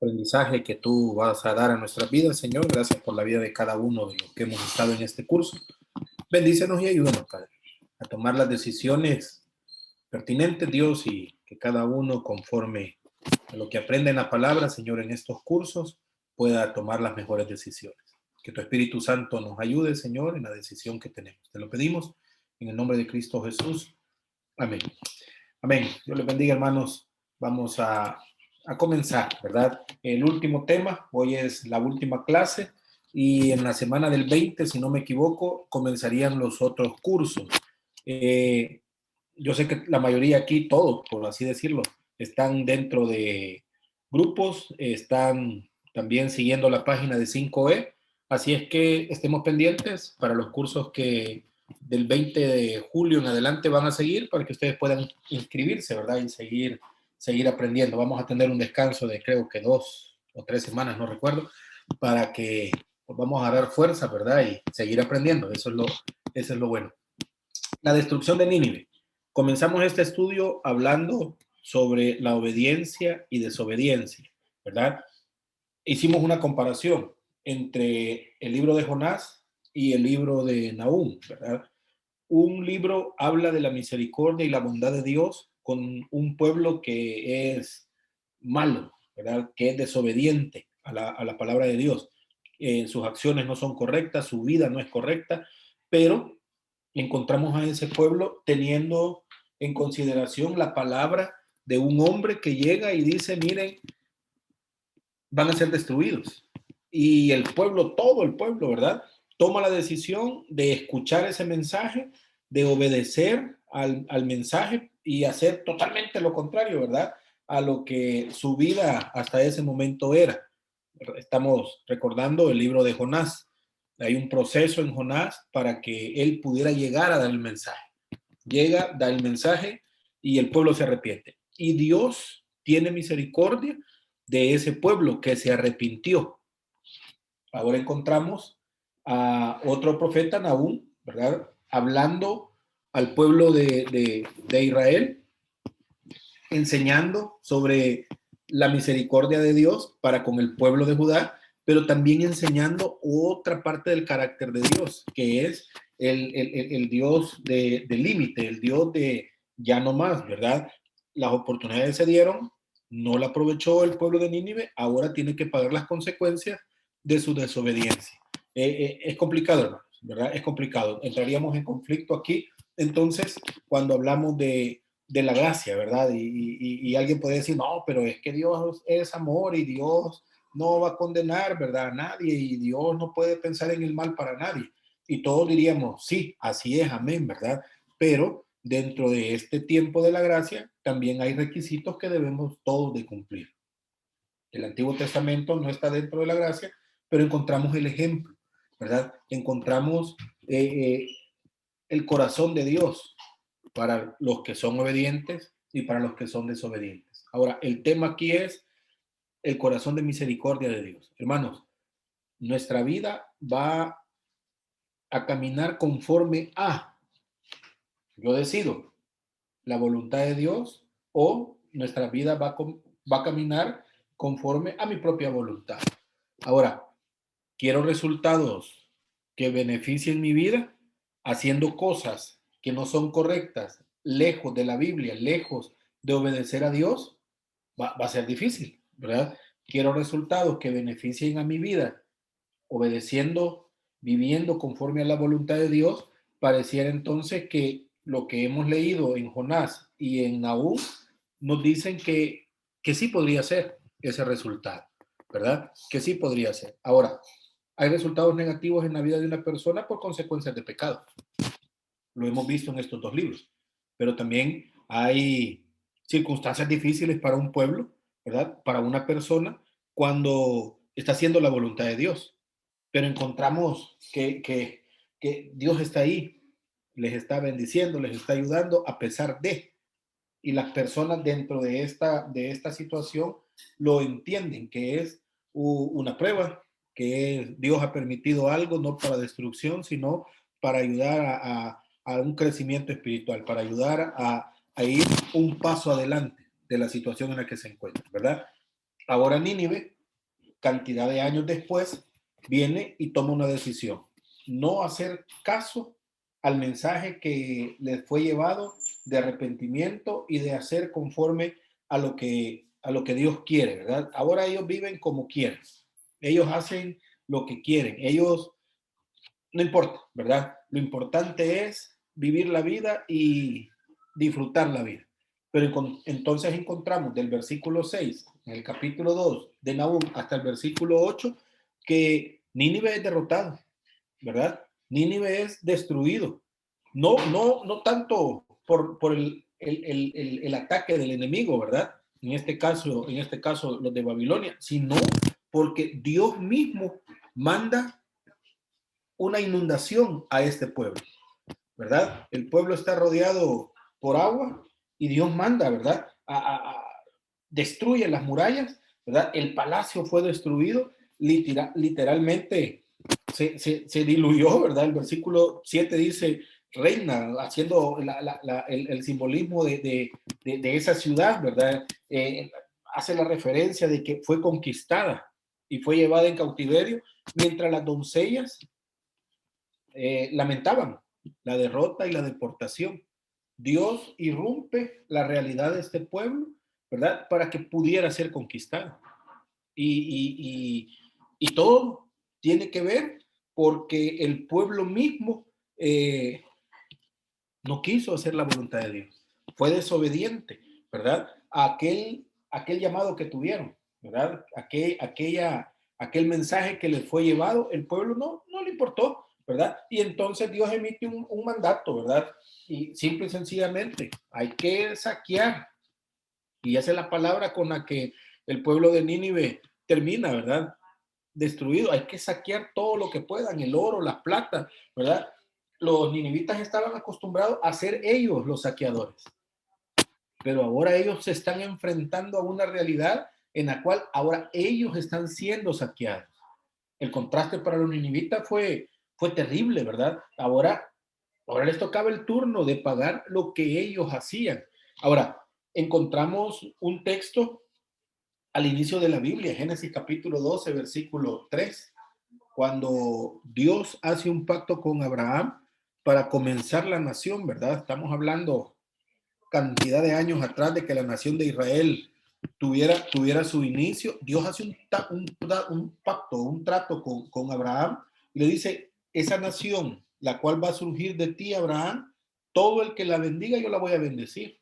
aprendizaje que tú vas a dar a nuestra vida, Señor. Gracias por la vida de cada uno de los que hemos estado en este curso. Bendícenos y ayúdanos, Padre, a tomar las decisiones pertinentes, Dios, y que cada uno, conforme a lo que aprende en la palabra, Señor, en estos cursos, pueda tomar las mejores decisiones. Que tu Espíritu Santo nos ayude, Señor, en la decisión que tenemos. Te lo pedimos en el nombre de Cristo Jesús. Amén. Amén. Dios les bendiga, hermanos. Vamos a comenzar, ¿verdad? El último tema, hoy es la última clase y en la semana del 20, si no me equivoco, comenzarían los otros cursos. Yo sé que la mayoría aquí, todos, por así decirlo, están dentro de grupos, están también siguiendo la página de 5E, así es que estemos pendientes para los cursos que del 20 de julio en adelante van a seguir para que ustedes puedan inscribirse, ¿verdad? Y seguir aprendiendo. Vamos a tener un descanso de creo que 2 o 3 semanas, no recuerdo, para que pues, vamos a dar fuerza, ¿verdad? Y seguir aprendiendo. Eso es lo bueno. La destrucción de Nínive. Comenzamos este estudio hablando sobre la obediencia y desobediencia, ¿verdad? Hicimos una comparación entre el libro de Jonás y el libro de Nahum, ¿verdad? Un libro habla de la misericordia y la bondad de Dios con un pueblo que es malo, ¿verdad? Que es desobediente a la palabra de Dios. Sus acciones no son correctas, su vida no es correcta, pero encontramos a ese pueblo teniendo en consideración la palabra de un hombre que llega y dice, miren, van a ser destruidos. Y el pueblo, todo el pueblo, ¿verdad? Toma la decisión de escuchar ese mensaje, de obedecer al mensaje y hacer totalmente lo contrario, ¿verdad? A lo que su vida hasta ese momento era. Estamos recordando el libro de Jonás. Hay un proceso en Jonás para que él pudiera llegar a dar el mensaje. Llega, da el mensaje y el pueblo se arrepiente. Y Dios tiene misericordia de ese pueblo que se arrepintió. Ahora encontramos a otro profeta, Nahum, ¿verdad? Hablando al pueblo de Israel, enseñando sobre la misericordia de Dios para con el pueblo de Judá, pero también enseñando otra parte del carácter de Dios, que es el Dios de límite, el Dios de ya no más, ¿verdad? Las oportunidades se dieron, no la aprovechó el pueblo de Nínive, ahora tiene que pagar las consecuencias de su desobediencia. Es complicado, hermanos, ¿verdad? Es complicado. Entraríamos en conflicto aquí. Entonces, cuando hablamos de la gracia, ¿verdad? Y alguien puede decir, no, pero es que Dios es amor y Dios no va a condenar, ¿verdad? A nadie y Dios no puede pensar en el mal para nadie. Y todos diríamos, sí, así es, amén, ¿verdad? Pero dentro de este tiempo de la gracia también hay requisitos que debemos todos de cumplir. El Antiguo Testamento no está dentro de la gracia, pero encontramos el ejemplo, ¿verdad? Encontramos el corazón de Dios para los que son obedientes y para los que son desobedientes. Ahora, el tema aquí es el corazón de misericordia de Dios. Hermanos, nuestra vida va a caminar conforme a, yo decido, la voluntad de Dios o nuestra vida va a caminar conforme a mi propia voluntad. Ahora, quiero resultados que beneficien mi vida haciendo cosas que no son correctas, lejos de la Biblia, lejos de obedecer a Dios, va a ser difícil, ¿verdad? Quiero resultados que beneficien a mi vida, obedeciendo, viviendo conforme a la voluntad de Dios, pareciera entonces que lo que hemos leído en Jonás y en Nahum nos dicen que sí podría ser ese resultado, ¿verdad? Que sí podría ser. Ahora, hay resultados negativos en la vida de una persona por consecuencias de pecado. Lo hemos visto en estos dos libros. Pero también hay circunstancias difíciles para un pueblo, ¿verdad? Para una persona cuando está haciendo la voluntad de Dios. Pero encontramos que Dios está ahí, les está bendiciendo, les está ayudando a pesar de. Y las personas dentro de esta situación lo entienden, que es una prueba, que Dios ha permitido algo no para destrucción, sino para ayudar a un crecimiento espiritual, para ayudar a ir un paso adelante de la situación en la que se encuentra, ¿verdad? Ahora Nínive cantidad de años después, viene y toma una decisión. No hacer caso al mensaje que les fue llevado de arrepentimiento y de hacer conforme a lo que Dios quiere, ¿verdad? Ahora ellos viven como quieren. Ellos hacen lo que quieren. Ellos, no importa, ¿verdad? Lo importante es vivir la vida y disfrutar la vida. Pero entonces encontramos del versículo 6, en el capítulo 2 de Nahum, hasta el versículo 8, que Nínive es derrotado, ¿verdad? Nínive es destruido. No tanto por el ataque del enemigo, ¿verdad? En este caso los de Babilonia, sino porque Dios mismo manda una inundación a este pueblo, ¿verdad? El pueblo está rodeado por agua y Dios manda, ¿verdad? Destruye las murallas, ¿verdad? El palacio fue destruido, literalmente se diluyó, ¿verdad? El versículo 7 dice, reina, haciendo el simbolismo de esa ciudad, ¿verdad? Hace la referencia de que fue conquistada y fue llevada en cautiverio, mientras las doncellas lamentaban la derrota y la deportación. Dios irrumpe la realidad de este pueblo, ¿verdad? Para que pudiera ser conquistado. Y todo tiene que ver porque el pueblo mismo no quiso hacer la voluntad de Dios. Fue desobediente, ¿verdad? Aquel llamado que tuvieron, ¿verdad? Aquel mensaje que les fue llevado, el pueblo no le importó, ¿verdad? Y entonces Dios emite un mandato, ¿verdad? Y simple y sencillamente hay que saquear. Y esa es la palabra con la que el pueblo de Nínive termina, ¿verdad? Destruido. Hay que saquear todo lo que puedan, el oro, la plata, ¿verdad? Los ninivitas estaban acostumbrados a ser ellos los saqueadores, pero ahora ellos se están enfrentando a una realidad en la cual ahora ellos están siendo saqueados. El contraste para los ninivitas fue terrible, ¿verdad? Ahora les tocaba el turno de pagar lo que ellos hacían. Ahora, encontramos un texto al inicio de la Biblia, Génesis capítulo 12, versículo 3, cuando Dios hace un pacto con Abraham para comenzar la nación, ¿verdad? Estamos hablando cantidad de años atrás de que la nación de Israel tuviera su inicio. Dios hace un pacto, un trato con Abraham y le dice, esa nación, la cual va a surgir de ti, Abraham, todo el que la bendiga, yo la voy a bendecir.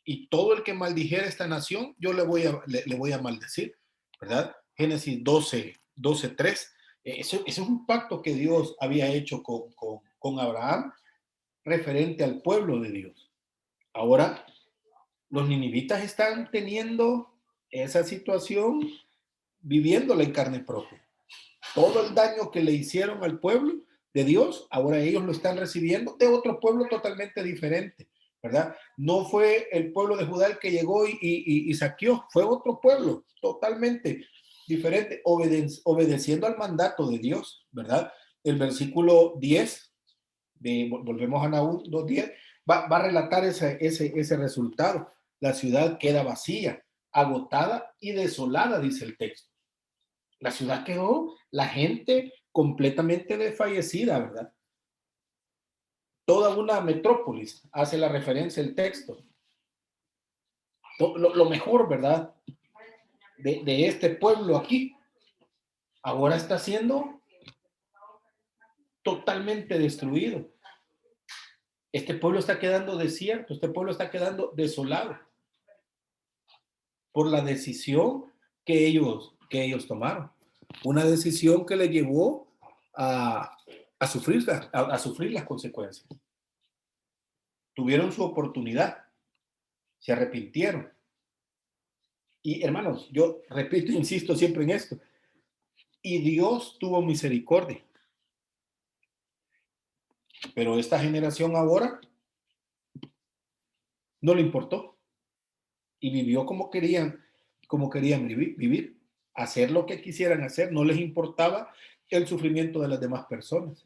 Y todo el que maldijera esta nación, yo le voy a maldecir, ¿verdad? Génesis 12:3. Eso es un pacto que Dios había hecho con Abraham referente al pueblo de Dios. Ahora, los ninivitas están teniendo esa situación, viviéndola en carne propia. Todo el daño que le hicieron al pueblo de Dios, ahora ellos lo están recibiendo de otro pueblo totalmente diferente, ¿verdad? No fue el pueblo de Judá el que llegó y saqueó, fue otro pueblo totalmente diferente, obedeciendo al mandato de Dios, ¿verdad? El versículo 10, volvemos a Nahum 2:10, va a relatar ese resultado. La ciudad queda vacía, agotada y desolada, dice el texto. La ciudad quedó, la gente completamente desfallecida, ¿verdad? Toda una metrópolis, hace la referencia el texto. Lo mejor, ¿verdad? De este pueblo aquí, ahora está siendo totalmente destruido. Este pueblo está quedando desierto, este pueblo está quedando desolado por la decisión que ellos tomaron. Una decisión que le llevó a sufrir las consecuencias. Tuvieron su oportunidad, se arrepintieron. Y hermanos, yo repito, insisto siempre en esto. Y Dios tuvo misericordia. Pero esta generación ahora no le importó. Y vivió como querían vivir. Hacer lo que quisieran hacer. No les importaba el sufrimiento de las demás personas.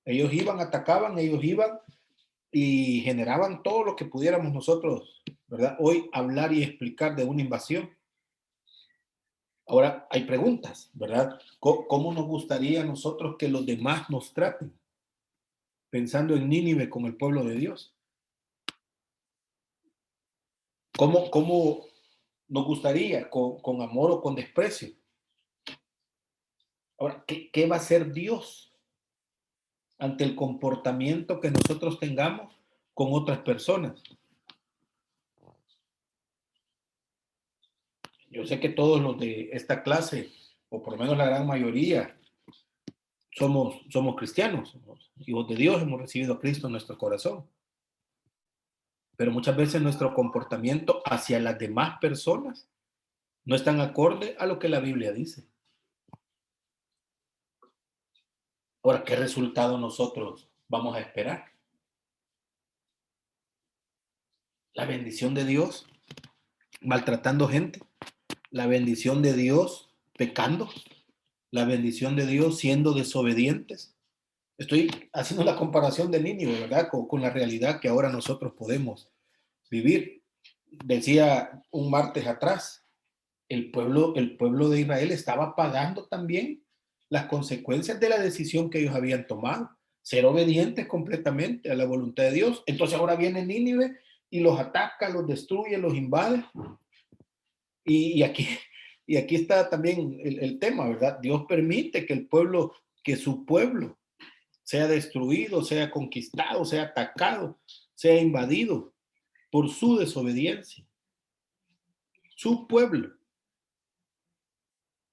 Ellos iban, atacaban, ellos iban y generaban todo lo que pudiéramos nosotros, ¿verdad? Hoy hablar y explicar de una invasión. Ahora hay preguntas, ¿verdad? ¿Cómo nos gustaría a nosotros que los demás nos traten? Pensando en Nínive como el pueblo de Dios. ¿Cómo nos gustaría? ¿Con amor o con desprecio? Ahora, ¿qué va a hacer Dios ante el comportamiento que nosotros tengamos con otras personas? Yo sé que todos los de esta clase, o por lo menos la gran mayoría, somos cristianos, somos hijos de Dios, hemos recibido a Cristo en nuestro corazón. Pero muchas veces nuestro comportamiento hacia las demás personas no es tan acorde a lo que la Biblia dice. Ahora, ¿qué resultado nosotros vamos a esperar? La bendición de Dios maltratando gente, la bendición de Dios pecando, la bendición de Dios siendo desobedientes. Estoy haciendo la comparación de niño, ¿verdad? Con la realidad que ahora nosotros podemos vivir. Decía un martes atrás, el pueblo de Israel estaba pagando también las consecuencias de la decisión que ellos habían tomado, ser obedientes completamente a la voluntad de Dios. Entonces ahora viene Nínive y los ataca, los destruye, los invade. Y aquí está también el tema, ¿verdad? Dios permite que su pueblo sea destruido, sea conquistado, sea atacado, sea invadido por su desobediencia. Su pueblo.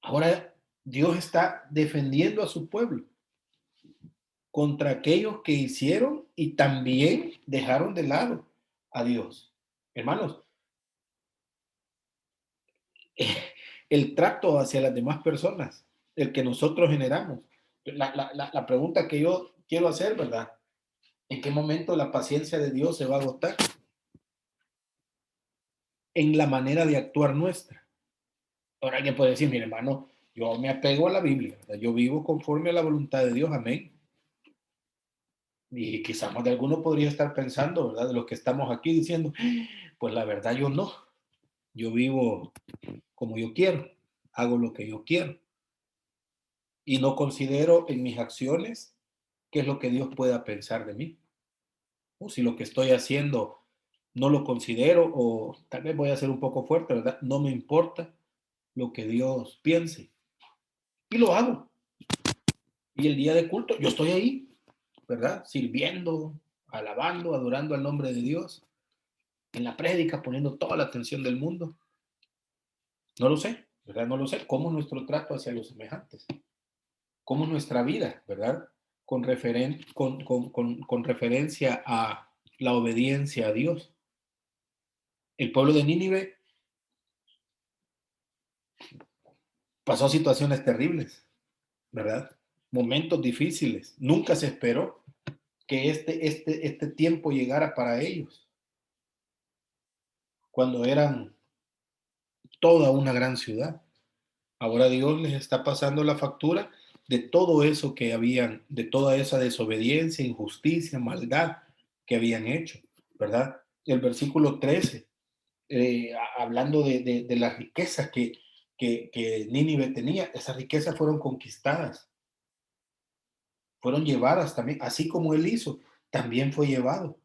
Ahora Dios está defendiendo a su pueblo contra aquellos que hicieron y también dejaron de lado a Dios. Hermanos, el trato hacia las demás personas, el que nosotros generamos. La pregunta que yo quiero hacer, ¿verdad? ¿En qué momento la paciencia de Dios se va a agotar? En la manera de actuar nuestra. Ahora alguien puede decir, mi hermano, yo me apego a la Biblia, ¿verdad? Yo vivo conforme a la voluntad de Dios, amén. Y quizás más de alguno podría estar pensando, ¿verdad? De los que estamos aquí diciendo, pues la verdad yo no, yo vivo como yo quiero, hago lo que yo quiero y no considero en mis acciones qué es lo que Dios pueda pensar de mí. O si lo que estoy haciendo no lo considero o tal vez voy a ser un poco fuerte, ¿verdad? No me importa lo que Dios piense y lo hago. Y el día de culto yo estoy ahí, ¿verdad? Sirviendo, alabando, adorando al nombre de Dios, en la prédica poniendo toda la atención del mundo. No lo sé, ¿verdad? No lo sé. ¿Cómo es nuestro trato hacia los semejantes? ¿Cómo es nuestra vida, ¿verdad? Con referencia a la obediencia a Dios. El pueblo de Nínive pasó situaciones terribles, ¿verdad? Momentos difíciles. Nunca se esperó que este tiempo llegara para ellos, cuando eran toda una gran ciudad. Ahora Dios les está pasando la factura de todo eso que habían, de toda esa desobediencia, injusticia, maldad que habían hecho, ¿verdad? El versículo 13, hablando de las riquezas que Nínive tenía, esas riquezas fueron conquistadas, fueron llevadas también, así como él hizo, también fue llevado,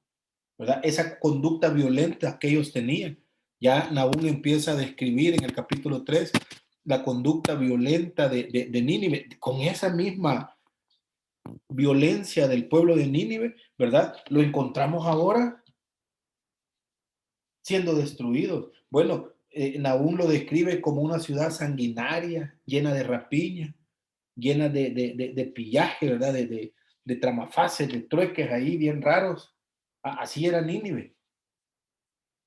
¿verdad? Esa conducta violenta que ellos tenían. Ya Nahum empieza a describir en el capítulo 3 la conducta violenta de Nínive, con esa misma violencia del pueblo de Nínive, ¿verdad? Lo encontramos ahora siendo destruidos. Bueno, Nahum lo describe como una ciudad sanguinaria, llena de rapiña, llena de pillaje, ¿verdad? De tramafaces, de trueques ahí bien raros. Así era Nínive.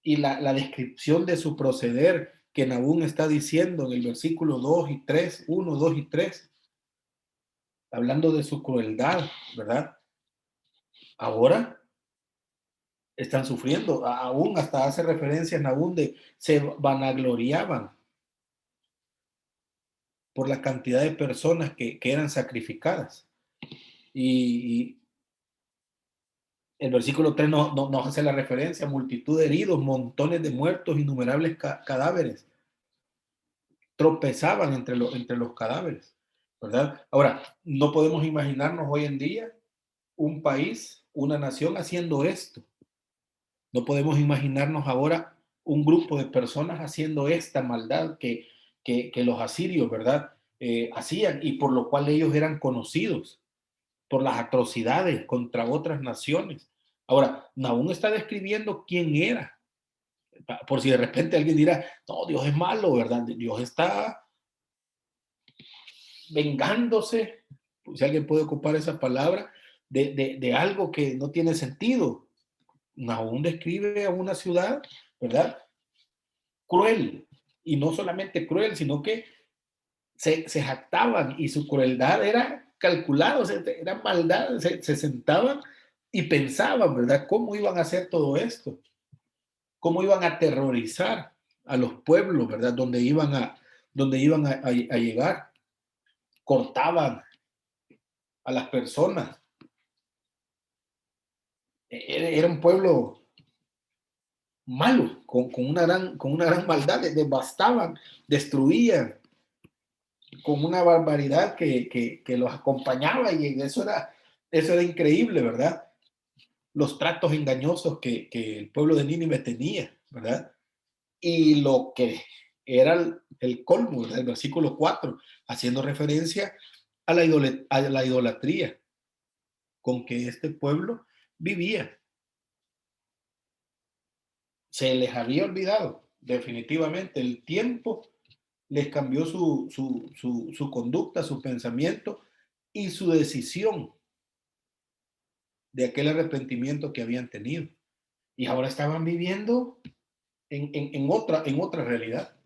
Y la descripción de su proceder que Nahum está diciendo en el versículo 2 y 3, 1, 2 y 3, hablando de su crueldad, ¿verdad? Ahora están sufriendo, aún hasta hace referencia a Nahum de se vanagloriaban por la cantidad de personas que eran sacrificadas. Y el versículo 3 nos hace la referencia, multitud de heridos, montones de muertos, innumerables cadáveres. tropezaban entre los cadáveres, ¿verdad? Ahora, no podemos imaginarnos hoy en día un país, una nación haciendo esto. No podemos imaginarnos ahora un grupo de personas haciendo esta maldad que los asirios, ¿verdad? Hacían y por lo cual ellos eran conocidos por las atrocidades contra otras naciones. Ahora, Nahum está describiendo quién era, por si de repente alguien dirá, no, Dios es malo, ¿verdad? Dios está vengándose, si alguien puede ocupar esa palabra, de algo que no tiene sentido. Nahum describe a una ciudad, ¿verdad? Cruel, y no solamente cruel, sino que se jactaban y su crueldad era calculada, o sea, era maldad, se sentaban y pensaban, ¿verdad? ¿Cómo iban a hacer todo esto? ¿Cómo iban a aterrorizar a los pueblos, ¿verdad? Donde iban a llegar. Cortaban a las personas. Era un pueblo malo, con una gran maldad, devastaban, destruían, con una barbaridad que los acompañaba y eso era increíble, ¿verdad? Los tratos engañosos que el pueblo de Nínive tenía, ¿verdad? Y lo que era el colmo del versículo 4, haciendo referencia a la idolatría con que este pueblo vivía. Se les había olvidado definitivamente. El tiempo les cambió su conducta, su pensamiento y su decisión de aquel arrepentimiento que habían tenido. Y ahora estaban viviendo en otra realidad.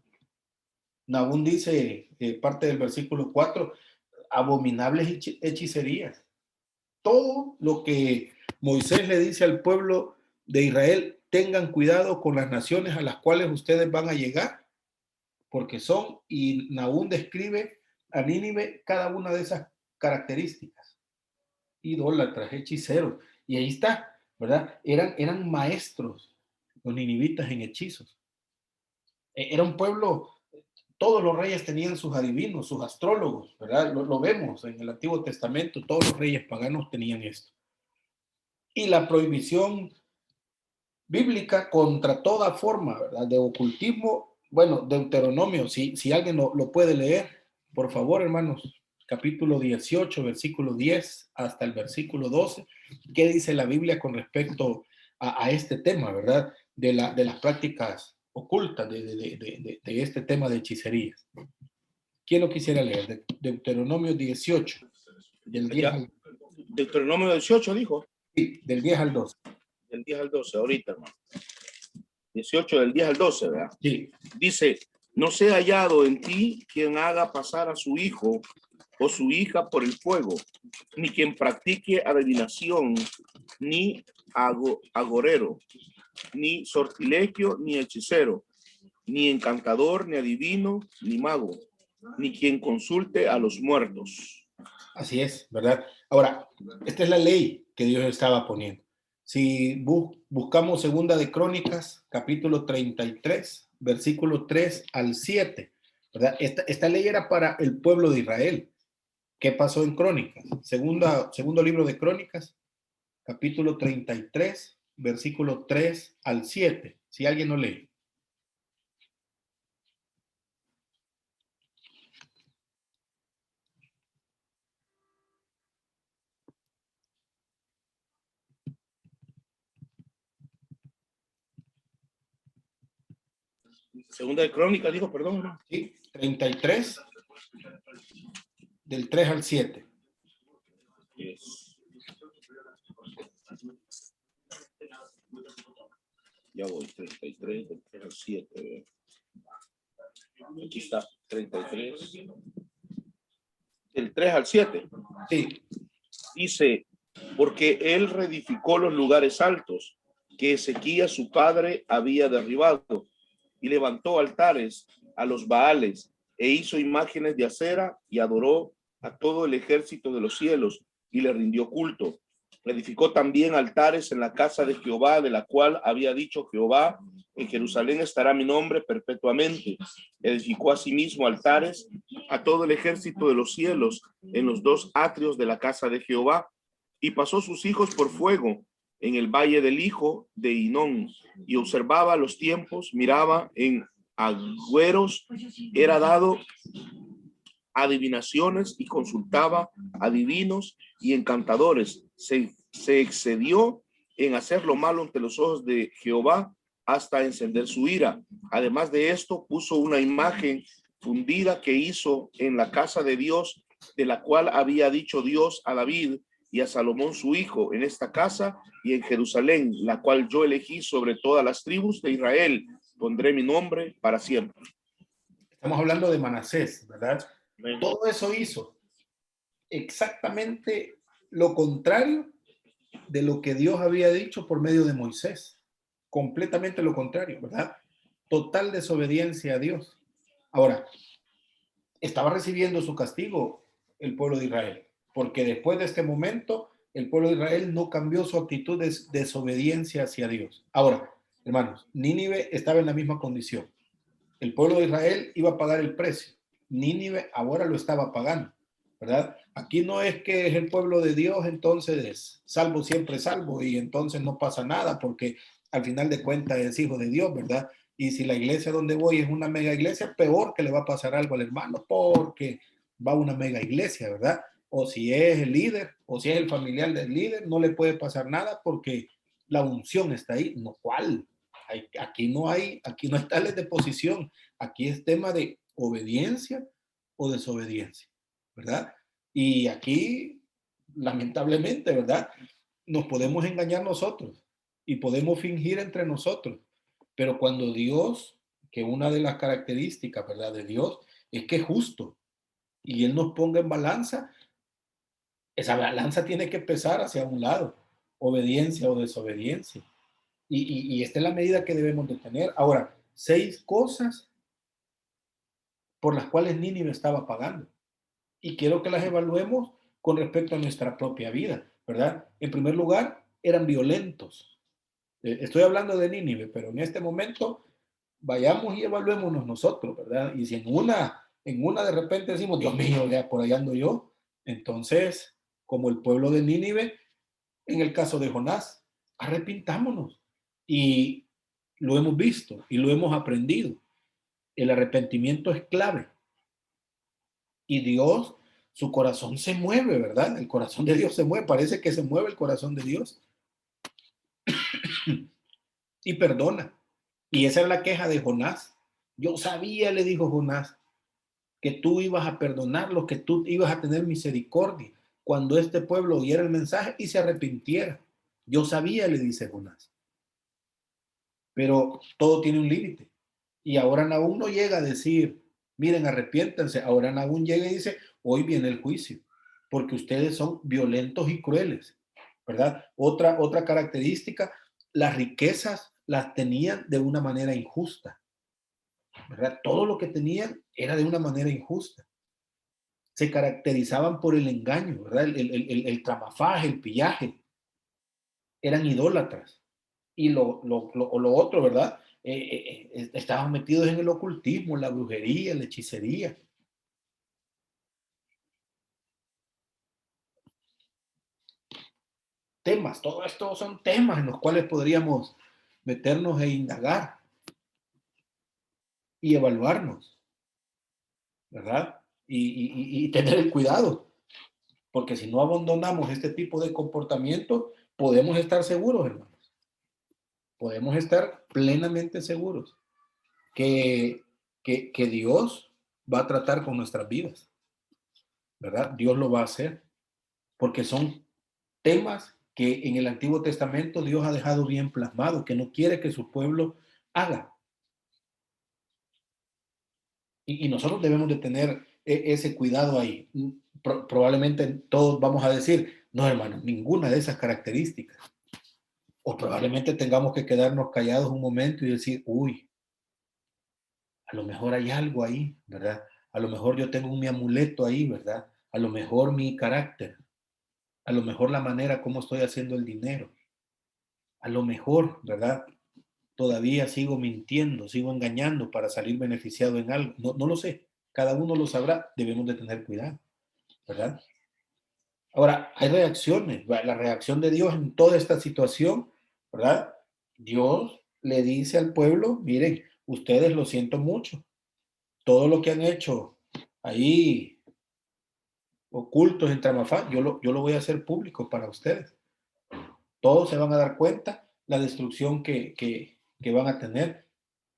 Nahum dice, parte del versículo 4, abominables hechicerías. Todo lo que Moisés le dice al pueblo de Israel, tengan cuidado con las naciones a las cuales ustedes van a llegar, porque son, y Nahum describe a Nínive cada una de esas características. Idólatras, hechiceros. Y ahí está, ¿verdad? Eran maestros los ninivitas en hechizos. Era un pueblo, todos los reyes tenían sus adivinos, sus astrólogos, ¿verdad? Lo vemos en el Antiguo Testamento, todos los reyes paganos tenían esto. Y la prohibición bíblica contra toda forma, ¿verdad? De ocultismo, bueno, Deuteronomio, si alguien lo puede leer, por favor, hermanos, capítulo 18, versículo 10 hasta el versículo 12, ¿qué dice la Biblia con respecto a este tema, ¿verdad? De las prácticas ocultas de este tema de hechicerías. ¿Quién lo quisiera leer? Deuteronomio 18, del 10 al... Deuteronomio 18 dijo. Sí, del 10 al 12. Del 10 al 12, ahorita, hermano. 18 del 10 al 12, ¿verdad? Sí. Dice, no sea hallado en ti quien haga pasar a su hijo o su hija por el fuego, ni quien practique adivinación, ni agorero, ni sortilegio, ni hechicero, ni encantador, ni adivino, ni mago, ni quien consulte a los muertos. Así es, ¿verdad? Ahora, esta es la ley que Dios estaba poniendo. Si buscamos Segunda de Crónicas, capítulo 33, versículo 3 al 7, ¿verdad? Esta ley era para el pueblo de Israel. ¿Qué pasó en Crónicas? Segundo libro de Crónicas, capítulo 33, versículo 3 al 7. Si alguien no lee. Segunda de Crónicas, dijo, perdón, ¿no? Sí, 33, del 3 al 7. Yes. Ya voy, 33, del 3 al 7. Aquí está, 33. Del 3 al 7. Sí. Dice, porque él reedificó los lugares altos que Ezequías su padre había derribado y levantó altares a los Baales e hizo imágenes de acera y adoró a todo el ejército de los cielos y le rindió culto. Edificó también altares en la casa de Jehová, de la cual había dicho Jehová: en Jerusalén estará mi nombre perpetuamente. Edificó asimismo altares a todo el ejército de los cielos en los dos atrios de la casa de Jehová, y pasó sus hijos por fuego en el valle del hijo de Hinón, y observaba los tiempos, miraba en agüeros, era dado adivinaciones y consultaba a divinos y encantadores. Se excedió en hacer lo malo ante los ojos de Jehová hasta encender su ira. Además de esto, puso una imagen fundida que hizo en la casa de Dios, de la cual había dicho Dios a David y a Salomón su hijo: en esta casa y en Jerusalén, la cual yo elegí sobre todas las tribus de Israel, pondré mi nombre para siempre. Estamos hablando de Manasés, ¿verdad? Amén. Todo eso hizo exactamente lo contrario de lo que Dios había dicho por medio de Moisés. Completamente lo contrario, ¿verdad? Total desobediencia a Dios. Ahora, estaba recibiendo su castigo el pueblo de Israel, porque después de este momento, el pueblo de Israel no cambió su actitud de desobediencia hacia Dios. Ahora, hermanos, Nínive estaba en la misma condición. El pueblo de Israel iba a pagar el precio. Nínive ahora lo estaba pagando, ¿verdad? Aquí no es que es el pueblo de Dios, entonces es salvo siempre salvo y entonces no pasa nada porque al final de cuentas es hijo de Dios, ¿verdad? Y si la iglesia donde voy es una mega iglesia, peor que le va a pasar algo al hermano porque va a una mega iglesia, ¿verdad? O si es el líder o si es el familiar del líder, no le puede pasar nada porque la unción está ahí. No, ¿cuál? Aquí no hay tales de posición. Aquí es tema de obediencia o desobediencia, ¿verdad? Y aquí, lamentablemente, ¿verdad? Nos podemos engañar nosotros y podemos fingir entre nosotros, pero cuando Dios, que una de las características, ¿verdad? De Dios es que es justo y Él nos ponga en balanza, esa balanza tiene que pesar hacia un lado, obediencia o desobediencia. Y esta es la medida que debemos de tener. Ahora, 6 cosas por las cuales Nínive estaba pagando. Y quiero que las evaluemos con respecto a nuestra propia vida, ¿verdad? En primer lugar, eran violentos. Estoy hablando de Nínive, pero en este momento vayamos y evaluémonos nosotros, ¿verdad? Y si en una de repente decimos, Dios mío, ya por allá ando yo, entonces, como el pueblo de Nínive, en el caso de Jonás, arrepintámonos. Y lo hemos visto y lo hemos aprendido. El arrepentimiento es clave. Y Dios, su corazón se mueve, ¿verdad? El corazón de Dios se mueve, parece que se mueve el corazón de Dios y perdona. Y esa es la queja de Jonás. Yo sabía, le dijo Jonás, que tú ibas a perdonarlo, que tú ibas a tener misericordia cuando este pueblo oyera el mensaje y se arrepintiera. Yo sabía, le dice Jonás, pero todo tiene un límite. Y ahora Nahum no llega a decir, miren, arrepiéntanse. Ahora Nahum llega y dice, hoy viene el juicio, porque ustedes son violentos y crueles, ¿verdad? Otra característica, las riquezas las tenían de una manera injusta, ¿verdad? Todo lo que tenían era de una manera injusta. Se caracterizaban por el engaño, ¿verdad? El tramafaje, el pillaje. Eran idólatras. Y lo otro, ¿verdad? Estaban metidos en el ocultismo, la brujería, la hechicería. Temas, todo esto son temas en los cuales podríamos meternos e indagar y evaluarnos, ¿verdad? Y tener el cuidado, porque si no abandonamos este tipo de comportamiento, podemos estar seguros, hermanos, podemos estar plenamente seguros que, que Dios va a tratar con nuestras vidas, ¿verdad? Dios lo va a hacer, porque son temas que en el Antiguo Testamento Dios ha dejado bien plasmado, que no quiere que su pueblo haga. Y nosotros debemos de tener ese cuidado ahí. Probablemente todos vamos a decir, no, hermano, ninguna de esas características. O probablemente tengamos que quedarnos callados un momento y decir, uy, a lo mejor hay algo ahí, ¿verdad? A lo mejor yo tengo mi amuleto ahí, ¿verdad? A lo mejor mi carácter. A lo mejor la manera como estoy haciendo el dinero. A lo mejor, ¿verdad? Todavía sigo mintiendo, sigo engañando para salir beneficiado en algo. No, no lo sé. Cada uno lo sabrá. Debemos de tener cuidado, ¿verdad? Ahora, hay reacciones. La reacción de Dios en toda esta situación, ¿verdad? Dios le dice al pueblo, miren, ustedes lo siento mucho. Todo lo que han hecho ahí ocultos en Tramafá, yo lo voy a hacer público para ustedes. Todos se van a dar cuenta la destrucción que van a tener.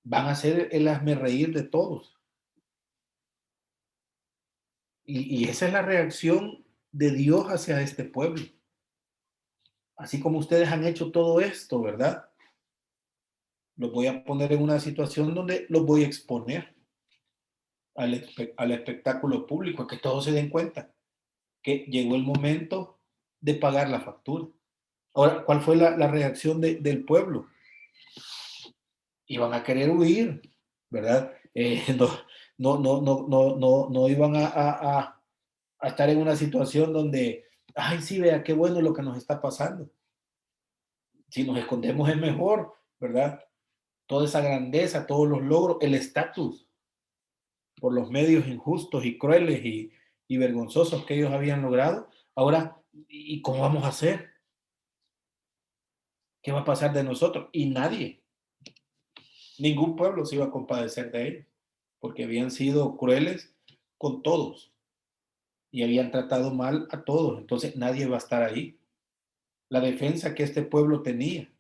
Van a ser el reír de todos. Y esa es la reacción de Dios hacia este pueblo. Así como ustedes han hecho todo esto, ¿verdad? Los voy a poner en una situación donde los voy a exponer al espectáculo público, a que todos se den cuenta que llegó el momento de pagar la factura. Ahora, ¿cuál fue la reacción del pueblo? Iban a querer huir, ¿verdad? No iban a estar en una situación donde, ay, sí, vea, qué bueno lo que nos está pasando. Si nos escondemos es mejor, ¿verdad? Toda esa grandeza, todos los logros, el estatus por los medios injustos y crueles y vergonzosos que ellos habían logrado. Ahora, ¿y cómo vamos a hacer? ¿Qué va a pasar de nosotros? Y nadie, ningún pueblo se iba a compadecer de ellos, porque habían sido crueles con todos y habían tratado mal a todos. Entonces nadie va a estar ahí. La defensa que este pueblo tenía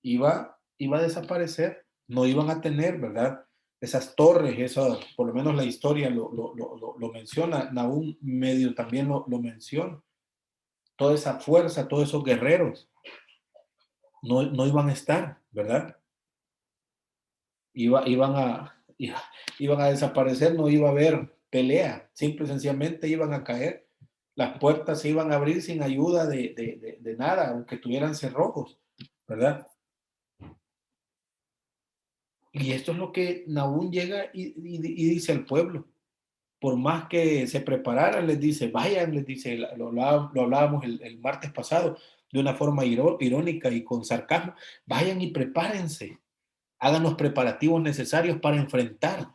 iba a desaparecer. No iban a tener, ¿verdad? Esas torres, esas, por lo menos la historia lo menciona, Nahum medio también lo menciona. Toda esa fuerza, todos esos guerreros no iban a estar, ¿verdad? Iban a desaparecer, no iba a haber pelea, simple y sencillamente iban a caer. Las puertas se iban a abrir sin ayuda de nada, aunque tuvieran cerrojos, ¿verdad? Y esto es lo que Nahum llega y dice al pueblo. Por más que se prepararan, les dice, vayan, les dice, lo hablábamos el martes pasado, de una forma irónica y con sarcasmo, vayan y prepárense, hagan los preparativos necesarios para enfrentar,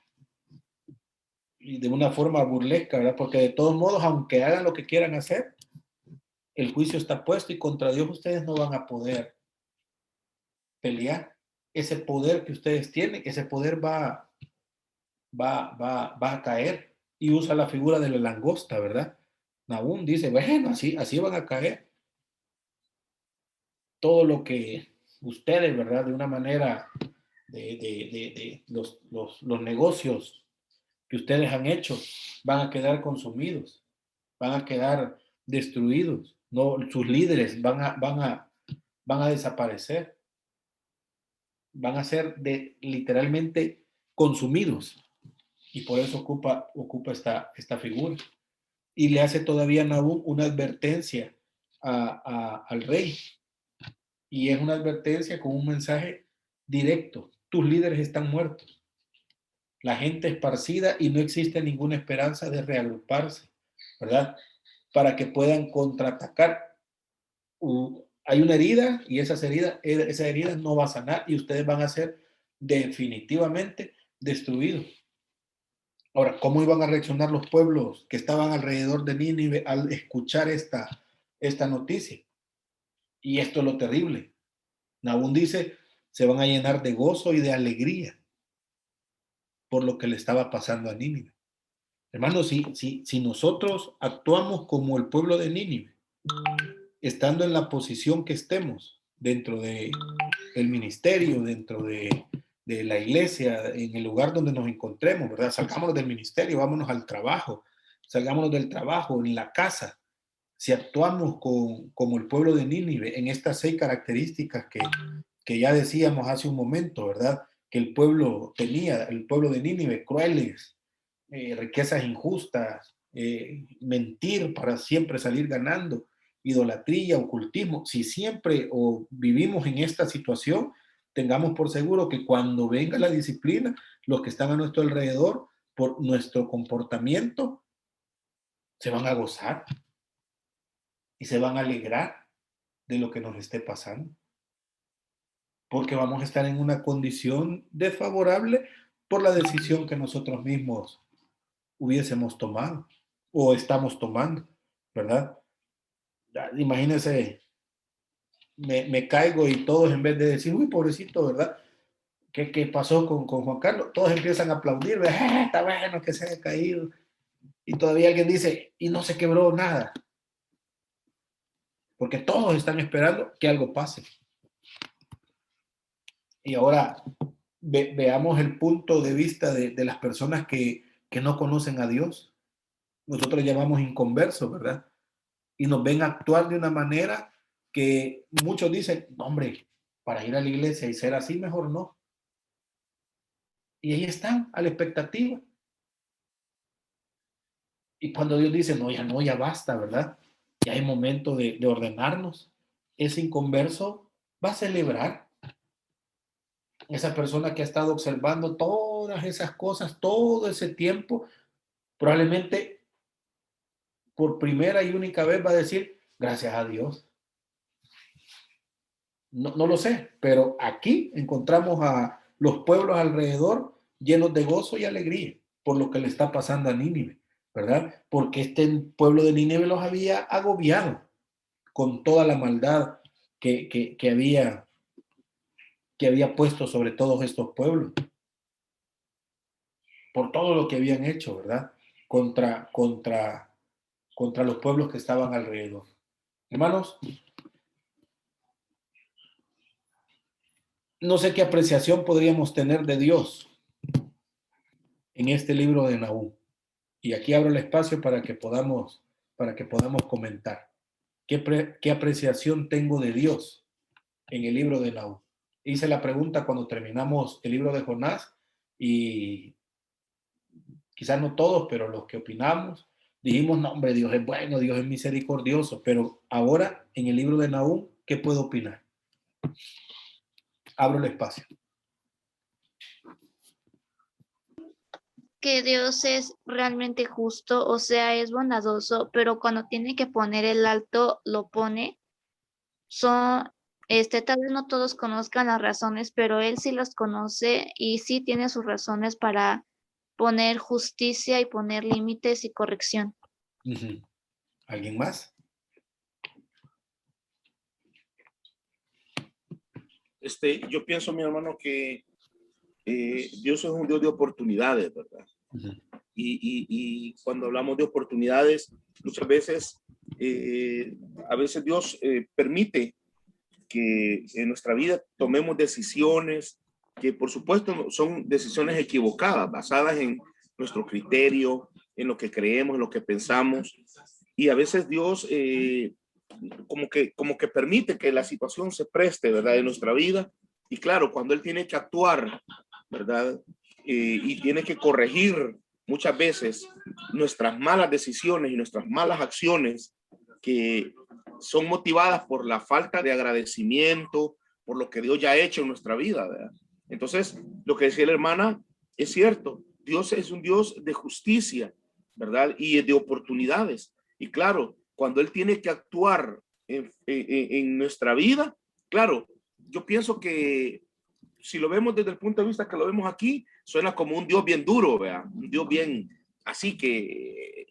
y de una forma burlesca, ¿verdad? Porque de todos modos, aunque hagan lo que quieran hacer, el juicio está puesto y contra Dios ustedes no van a poder pelear. Ese poder que ustedes tienen, ese poder va a caer, y usa la figura de la langosta, ¿verdad? Nahum dice, bueno, así van a caer. Todo lo que ustedes, ¿verdad? De una manera de los negocios que ustedes han hecho van a quedar consumidos, van a quedar destruidos, no, sus líderes van a desaparecer, van a ser literalmente consumidos, y por eso ocupa esta figura. Y le hace todavía Nahum una advertencia al rey, y es una advertencia con un mensaje directo: tus líderes están muertos, la gente esparcida, y no existe ninguna esperanza de reagruparse, ¿verdad? Para que puedan contraatacar. Hay una herida, y esa herida no va a sanar, y ustedes van a ser definitivamente destruidos. Ahora, ¿cómo iban a reaccionar los pueblos que estaban alrededor de Nínive al escuchar esta noticia? Y esto es lo terrible. Nahum dice, se van a llenar de gozo y de alegría por lo que le estaba pasando a Nínive. Hermanos, si nosotros actuamos como el pueblo de Nínive, estando en la posición que estemos, dentro del ministerio, dentro de la iglesia, en el lugar donde nos encontremos, ¿verdad? Salgámonos del ministerio, vámonos al trabajo, salgámonos del trabajo, en la casa. Si actuamos como el pueblo de Nínive, en estas 6 características que ya decíamos hace un momento, ¿verdad? Que el pueblo tenía, el pueblo de Nínive: crueles, riquezas injustas, mentir para siempre salir ganando, idolatría, ocultismo. Si siempre vivimos en esta situación, tengamos por seguro que cuando venga la disciplina, los que están a nuestro alrededor, por nuestro comportamiento, se van a gozar. y se van a alegrar de lo que nos esté pasando, porque vamos a estar en una condición desfavorable por la decisión que nosotros mismos hubiésemos tomado o estamos tomando, ¿verdad? Imagínense, me caigo y todos, en vez de decir, uy, pobrecito, ¿verdad? ¿Qué pasó con Juan Carlos? Todos empiezan a aplaudir, está bueno que se haya caído. Y todavía alguien dice, y no se quebró nada. Porque todos están esperando que algo pase. Y ahora veamos el punto de vista de las personas que no conocen a Dios. Nosotros llamamos inconversos, ¿verdad? Y nos ven actuar de una manera que muchos dicen, hombre, para ir a la iglesia y ser así, mejor no. Y ahí están, a la expectativa. Y cuando Dios dice, no, ya basta, ¿verdad? Ya hay momento de ordenarnos. Ese inconverso va a celebrar. Esa persona que ha estado observando todas esas cosas todo ese tiempo, probablemente por primera y única vez va a decir, gracias a Dios. No lo sé, pero aquí encontramos a los pueblos alrededor llenos de gozo y alegría por lo que le está pasando a Nínive, ¿verdad? Porque este pueblo de Nínive los había agobiado con toda la maldad que había puesto sobre todos estos pueblos, por todo lo que habían hecho, ¿verdad? Contra los pueblos que estaban alrededor. Hermanos, no sé qué apreciación podríamos tener de Dios en este libro de Nahum. Y aquí abro el espacio para que podamos comentar. ¿Qué apreciación tengo de Dios en el libro de Nahum? Hice la pregunta cuando terminamos el libro de Jonás y quizás no todos, pero los que opinamos, dijimos, no, hombre, Dios es bueno, Dios es misericordioso, pero ahora en el libro de Nahum, ¿qué puedo opinar? Abro el espacio. Que Dios es realmente justo, o sea, es bondadoso, pero cuando tiene que poner el alto, lo pone. Son, tal vez no todos conozcan las razones, pero Él sí las conoce y sí tiene sus razones para poner justicia y poner límites y corrección. ¿Alguien más? Yo pienso, mi hermano, que Dios es un Dios de oportunidades, ¿verdad? Y cuando hablamos de oportunidades, muchas veces, a veces Dios permite que en nuestra vida tomemos decisiones que, por supuesto, son decisiones equivocadas, basadas en nuestro criterio, en lo que creemos, en lo que pensamos. Y a veces Dios como que permite que la situación se preste, ¿verdad?, en nuestra vida. Y claro, cuando Él tiene que actuar, ¿verdad? Y tiene que corregir muchas veces nuestras malas decisiones y nuestras malas acciones que son motivadas por la falta de agradecimiento, por lo que Dios ya ha hecho en nuestra vida, ¿verdad? Entonces, lo que decía la hermana es cierto. Dios es un Dios de justicia, ¿verdad? Y de oportunidades. Y claro, cuando Él tiene que actuar en nuestra vida, claro, yo pienso que si lo vemos desde el punto de vista que lo vemos aquí, suena como un Dios bien duro, ¿verdad? Un Dios bien así que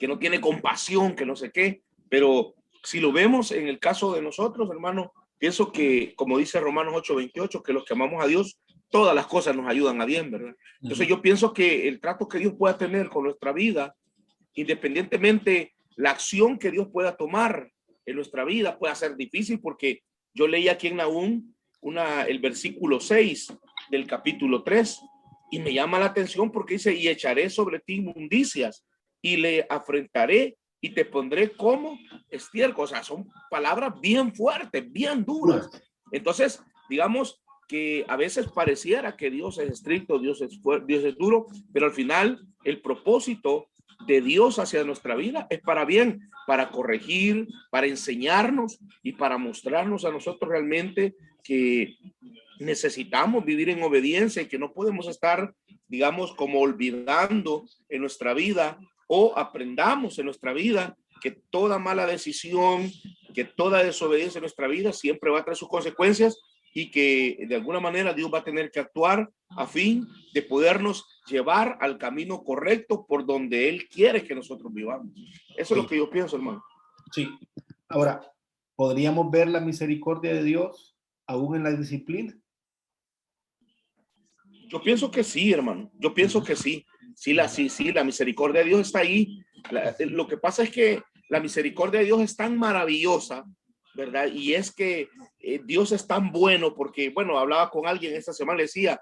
no tiene compasión, que no sé qué. Pero si lo vemos en el caso de nosotros, hermano, pienso que, como dice Romanos 8:28, que los que amamos a Dios, todas las cosas nos ayudan a bien, ¿verdad? Entonces yo pienso que el trato que Dios pueda tener con nuestra vida, independientemente la acción que Dios pueda tomar en nuestra vida, pueda ser difícil, porque yo leí aquí en Nahum el versículo 6 del capítulo 3 y me llama la atención porque dice, y echaré sobre ti inmundicias y le afrentaré y te pondré como estiércol. O sea, son palabras bien fuertes, bien duras. Entonces, digamos que a veces pareciera que Dios es estricto, Dios es fuerte, Dios es duro, pero al final el propósito de Dios hacia nuestra vida es para bien, para corregir, para enseñarnos y para mostrarnos a nosotros realmente que necesitamos vivir en obediencia y que no podemos estar, digamos, como olvidando en nuestra vida, o aprendamos en nuestra vida que toda mala decisión, que toda desobediencia en nuestra vida siempre va a traer sus consecuencias y que de alguna manera Dios va a tener que actuar a fin de podernos llevar al camino correcto por donde Él quiere que nosotros vivamos. Eso es lo que yo pienso, hermano. Sí. Ahora, ¿podríamos ver la misericordia de Dios aún en la disciplina? Yo pienso que sí, hermano. Yo pienso que sí. Sí, la misericordia de Dios está ahí. Lo que pasa es que la misericordia de Dios es tan maravillosa, ¿verdad? Y es que Dios es tan bueno porque, bueno, hablaba con alguien esta semana, le decía,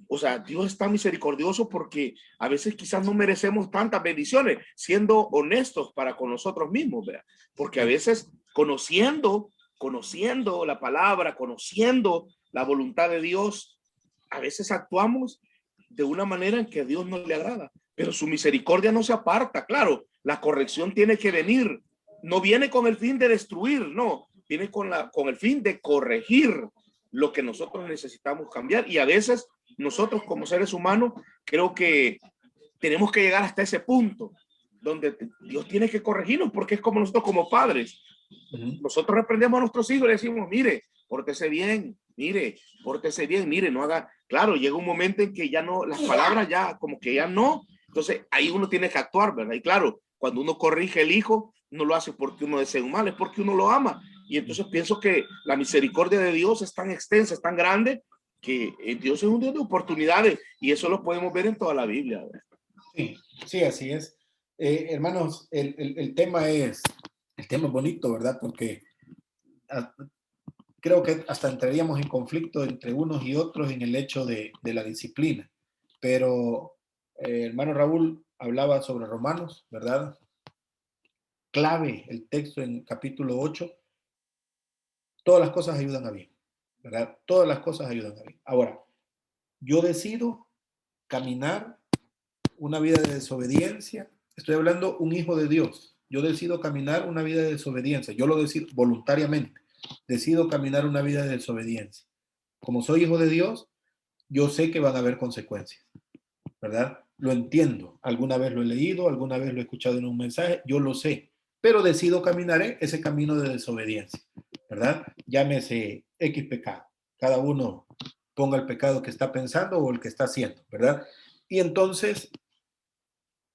o sea, Dios es tan misericordioso porque a veces quizás no merecemos tantas bendiciones, siendo honestos para con nosotros mismos, ¿verdad? Porque a veces conociendo la palabra, conociendo la voluntad de Dios, a veces actuamos de una manera en que a Dios no le agrada, pero su misericordia no se aparta. Claro, la corrección tiene que venir, no viene con el fin de destruir, no, viene con el fin de corregir lo que nosotros necesitamos cambiar. Y a veces nosotros como seres humanos creo que tenemos que llegar hasta ese punto donde Dios tiene que corregirnos, porque es como nosotros como padres. Nosotros reprendemos a nuestros hijos y le decimos, mire, pórtese bien, mire, no haga. Claro, llega un momento en que ya no, las palabras ya como que ya no. Entonces ahí uno tiene que actuar, ¿verdad? Y claro, cuando uno corrige al hijo, no lo hace porque uno desea un mal, es porque uno lo ama. Y entonces pienso que la misericordia de Dios es tan extensa, es tan grande, que Dios es un Dios de oportunidades y eso lo podemos ver en toda la Biblia, ¿verdad? Sí, sí, así es. Hermanos, el tema es bonito, ¿verdad? Porque creo que hasta entraríamos en conflicto entre unos y otros en el hecho de la disciplina. Pero hermano Raúl hablaba sobre Romanos, ¿verdad? Clave el texto en capítulo 8. Todas las cosas ayudan a bien, ¿verdad? Todas las cosas ayudan a bien. Ahora, yo decido caminar una vida de desobediencia. Estoy hablando un hijo de Dios. Yo decido caminar una vida de desobediencia. Yo lo decido voluntariamente. Decido caminar una vida de desobediencia. Como soy hijo de Dios, yo sé que van a haber consecuencias, ¿verdad? Lo entiendo. Alguna vez lo he leído, alguna vez lo he escuchado en un mensaje, yo lo sé, pero decido caminar ese camino de desobediencia, ¿verdad? Llámese X pecado. Cada uno ponga el pecado que está pensando o el que está haciendo, ¿verdad? Y entonces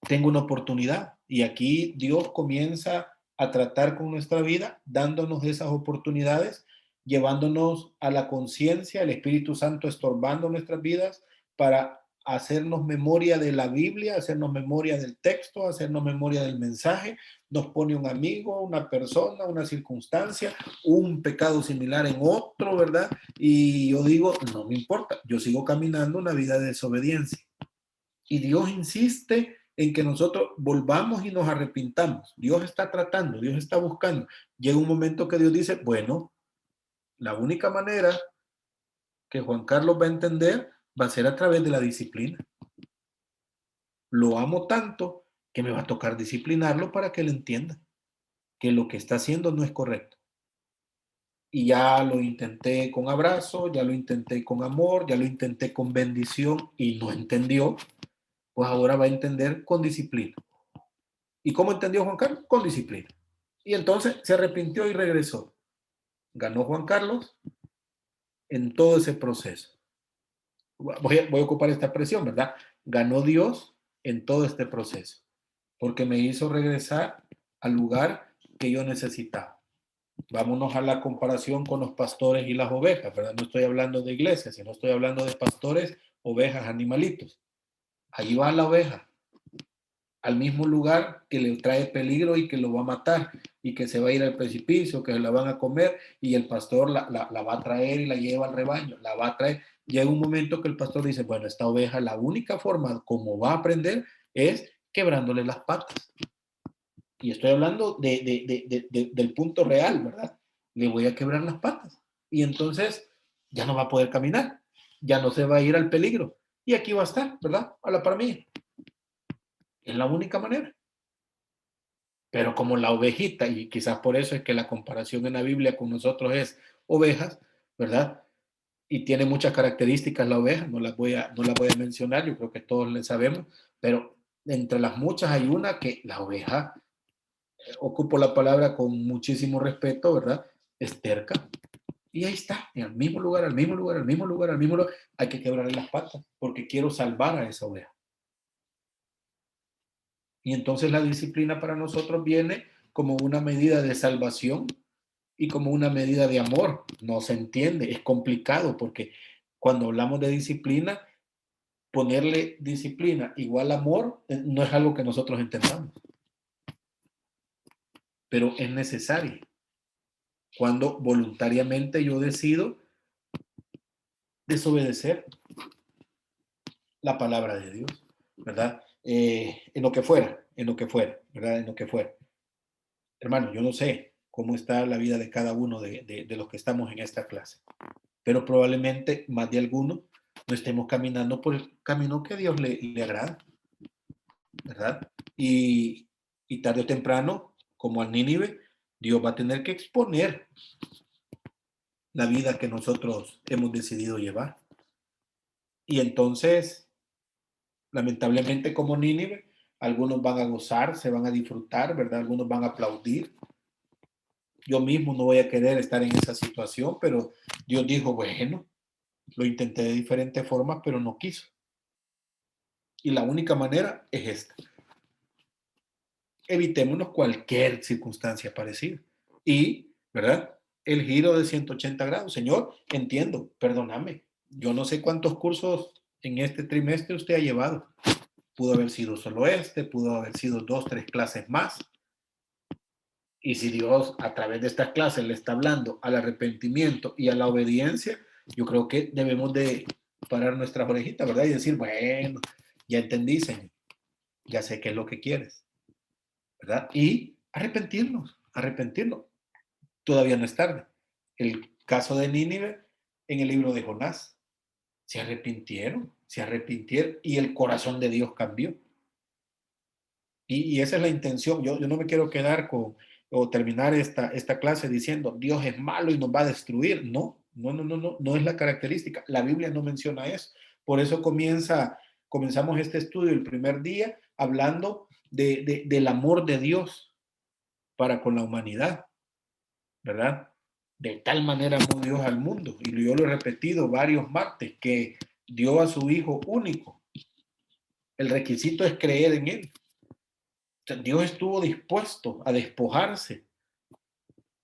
tengo una oportunidad y aquí Dios comienza a tratar con nuestra vida, dándonos esas oportunidades, llevándonos a la conciencia, el Espíritu Santo estorbando nuestras vidas para hacernos memoria de la Biblia, hacernos memoria del texto, hacernos memoria del mensaje. Nos pone un amigo, una persona, una circunstancia, un pecado similar en otro, ¿verdad? Y yo digo, no me importa, yo sigo caminando una vida de desobediencia. Y Dios insiste en que nosotros volvamos y nos arrepintamos. Dios está tratando, Dios está buscando. Llega un momento que Dios dice, bueno, la única manera que Juan Carlos va a entender va a ser a través de la disciplina. Lo amo tanto que me va a tocar disciplinarlo para que él entienda que lo que está haciendo no es correcto. Y ya lo intenté con abrazo, ya lo intenté con amor, ya lo intenté con bendición y no entendió, pues ahora va a entender con disciplina. ¿Y cómo entendió Juan Carlos? Con disciplina. Y entonces se arrepintió y regresó. Ganó Juan Carlos en todo ese proceso. Voy a ocupar esta expresión, ¿verdad? Ganó Dios en todo este proceso, porque me hizo regresar al lugar que yo necesitaba. Vámonos a la comparación con los pastores y las ovejas, ¿verdad? No estoy hablando de iglesias, sino estoy hablando de pastores, ovejas, animalitos. Allí va la oveja, al mismo lugar que le trae peligro y que lo va a matar y que se va a ir al precipicio, que la van a comer y el pastor la va a traer y la lleva al rebaño, la va a traer. Llega un momento que el pastor dice, bueno, esta oveja la única forma como va a aprender es quebrándole las patas. Y estoy hablando del punto real, ¿verdad? Le voy a quebrar las patas. Y entonces ya no va a poder caminar, ya no se va a ir al peligro. Y aquí va a estar, ¿verdad? A la par mía. Es la única manera. Pero como la ovejita, y quizás por eso es que la comparación en la Biblia con nosotros es ovejas, ¿verdad? Y tiene muchas características la oveja, no las voy a mencionar, yo creo que todos le sabemos, pero entre las muchas hay una que la oveja ocupo la palabra con muchísimo respeto, ¿verdad? Es terca. Y ahí está, en el mismo lugar, al mismo lugar, al mismo lugar, al mismo lugar. Hay que quebrarle las patas porque quiero salvar a esa oveja. Y entonces la disciplina para nosotros viene como una medida de salvación y como una medida de amor. No se entiende, es complicado porque cuando hablamos de disciplina, ponerle disciplina igual amor no es algo que nosotros entendamos, pero es necesario. Cuando voluntariamente yo decido desobedecer la palabra de Dios, ¿verdad? En lo que fuera, ¿verdad? En lo que fuera. Hermano, yo no sé cómo está la vida de cada uno de los que estamos en esta clase, pero probablemente más de alguno no estemos caminando por el camino que a Dios le agrada, ¿verdad? Y tarde o temprano, como al Nínive, Dios va a tener que exponer la vida que nosotros hemos decidido llevar. Y entonces, lamentablemente, como Nínive, algunos van a gozar, se van a disfrutar, ¿verdad? Algunos van a aplaudir. Yo mismo no voy a querer estar en esa situación, pero Dios dijo, bueno, lo intenté de diferentes formas, pero no quiso. Y la única manera es esta. Evitémonos cualquier circunstancia parecida. Y, ¿verdad? El giro de 180 grados. Señor, entiendo, perdóname. Yo no sé cuántos cursos en este trimestre usted ha llevado. Pudo haber sido solo este, pudo haber sido 2, 3 clases más. Y si Dios a través de estas clases le está hablando al arrepentimiento y a la obediencia, yo creo que debemos de parar nuestras orejitas, ¿verdad? Y decir, bueno, ya entendí, Señor, ya sé qué es lo que quieres, ¿verdad? Y arrepentirnos. Todavía no es tarde. El caso de Nínive en el libro de Jonás, se arrepintieron y el corazón de Dios cambió. Y esa es la intención. Yo no me quiero quedar con o terminar esta clase diciendo Dios es malo y nos va a destruir. No es la característica. La Biblia no menciona eso. Por eso comenzamos este estudio el primer día hablando del amor de Dios para con la humanidad, ¿verdad? De tal manera amó Dios al mundo, y yo lo he repetido varios martes, que dio a su Hijo único. El requisito es creer en Él. O sea, Dios estuvo dispuesto a despojarse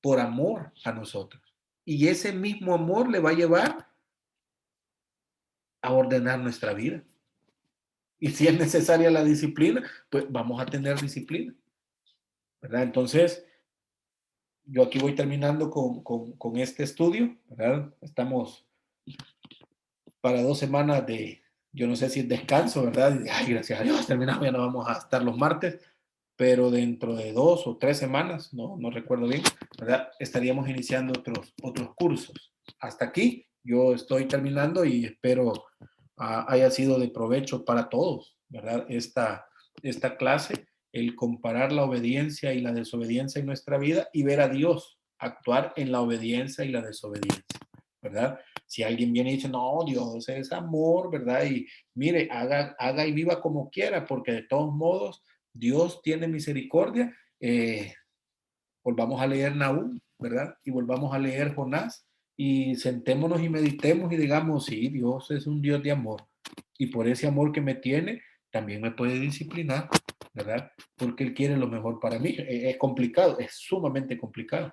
por amor a nosotros. Y ese mismo amor le va a llevar a ordenar nuestra vida. Y si es necesaria la disciplina, pues vamos a tener disciplina, ¿verdad? Entonces, yo aquí voy terminando con este estudio, ¿verdad? Estamos para 2 semanas de, yo no sé si es descanso, ¿verdad? Ay, gracias a Dios, terminamos, ya no vamos a estar los martes, pero dentro de 2 o 3 semanas, no recuerdo bien, ¿verdad? Estaríamos iniciando otros cursos. Hasta aquí yo estoy terminando y espero haya sido de provecho para todos, ¿verdad? Esta clase, el comparar la obediencia y la desobediencia en nuestra vida y ver a Dios actuar en la obediencia y la desobediencia, ¿verdad? Si alguien viene y dice, no, Dios es amor, ¿verdad? Y mire, haga y viva como quiera, porque de todos modos Dios tiene misericordia. Volvamos a leer Nahum, ¿verdad? Y volvamos a leer Jonás y sentémonos y meditemos y digamos, sí, Dios es un Dios de amor. Y por ese amor que me tiene, también me puede disciplinar, ¿verdad? Porque Él quiere lo mejor para mí. Es complicado, es sumamente complicado.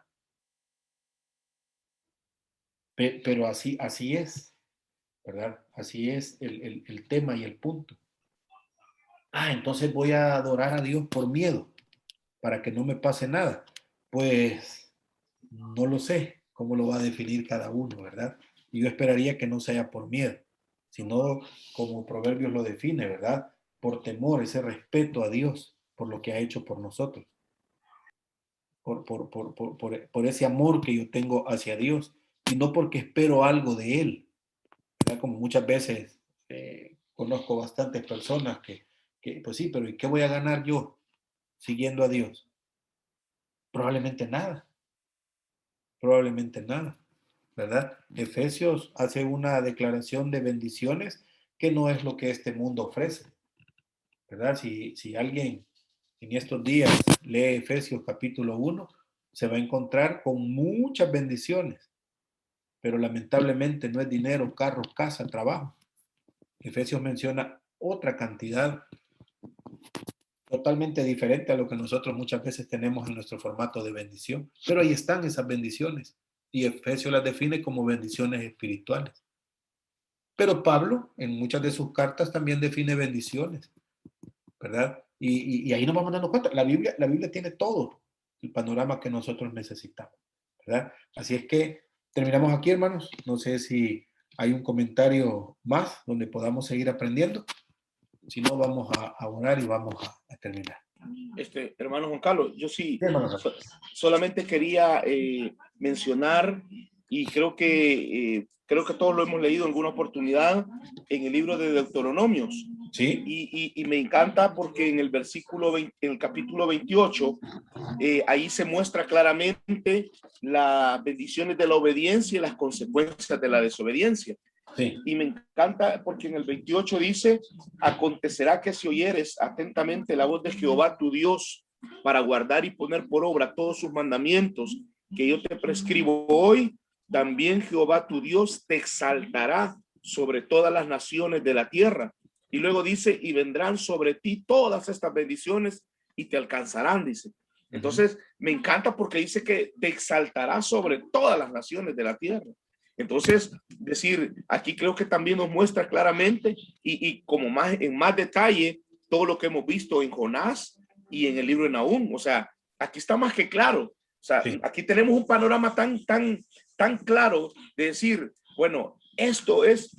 Pero así es, ¿verdad? Así es el tema y el punto. Entonces voy a adorar a Dios por miedo, para que no me pase nada. Pues no lo sé cómo lo va a definir cada uno, ¿verdad? Y yo esperaría que no sea por miedo, sino como Proverbios lo define, ¿verdad? Por temor, ese respeto a Dios por lo que ha hecho por nosotros, por ese amor que yo tengo hacia Dios, y no porque espero algo de Él, ¿verdad? Como muchas veces conozco bastantes personas que, pues sí, pero ¿y qué voy a ganar yo siguiendo a Dios? Probablemente nada, ¿verdad? Efesios hace una declaración de bendiciones que no es lo que este mundo ofrece, ¿verdad? Si alguien en estos días lee Efesios capítulo 1, se va a encontrar con muchas bendiciones, pero lamentablemente no es dinero, carro, casa, trabajo. Efesios menciona otra cantidad totalmente diferente a lo que nosotros muchas veces tenemos en nuestro formato de bendición, pero ahí están esas bendiciones y Efesios las define como bendiciones espirituales. Pero Pablo en muchas de sus cartas también define bendiciones, ¿verdad? Y ahí nos vamos dando cuenta, la Biblia tiene todo el panorama que nosotros necesitamos, ¿verdad? Así es que terminamos aquí, hermanos. No sé si hay un comentario más donde podamos seguir aprendiendo. Si no, vamos a orar y vamos a terminar. Hermano Juan Carlos, yo sí, Sí, hermano. solamente quería mencionar, y creo que todos lo hemos leído en alguna oportunidad, en el libro de Deuteronomios. Sí. Y me encanta porque en el versículo 20, en el capítulo 28, ahí se muestra claramente las bendiciones de la obediencia y las consecuencias de la desobediencia. Sí. Y me encanta porque en el 28 dice: acontecerá que si oyeres atentamente la voz de Jehová tu Dios para guardar y poner por obra todos sus mandamientos que yo te prescribo hoy, también Jehová tu Dios te exaltará sobre todas las naciones de la tierra. Y luego dice: y vendrán sobre ti todas estas bendiciones y te alcanzarán, dice. Entonces me encanta porque dice que te exaltará sobre todas las naciones de la tierra. Entonces, decir, aquí creo que también nos muestra claramente y como en más detalle todo lo que hemos visto en Jonás y en el libro de Nahum. O sea, aquí está más que claro. O sea, sí, aquí tenemos un panorama tan claro de decir, bueno, esto es,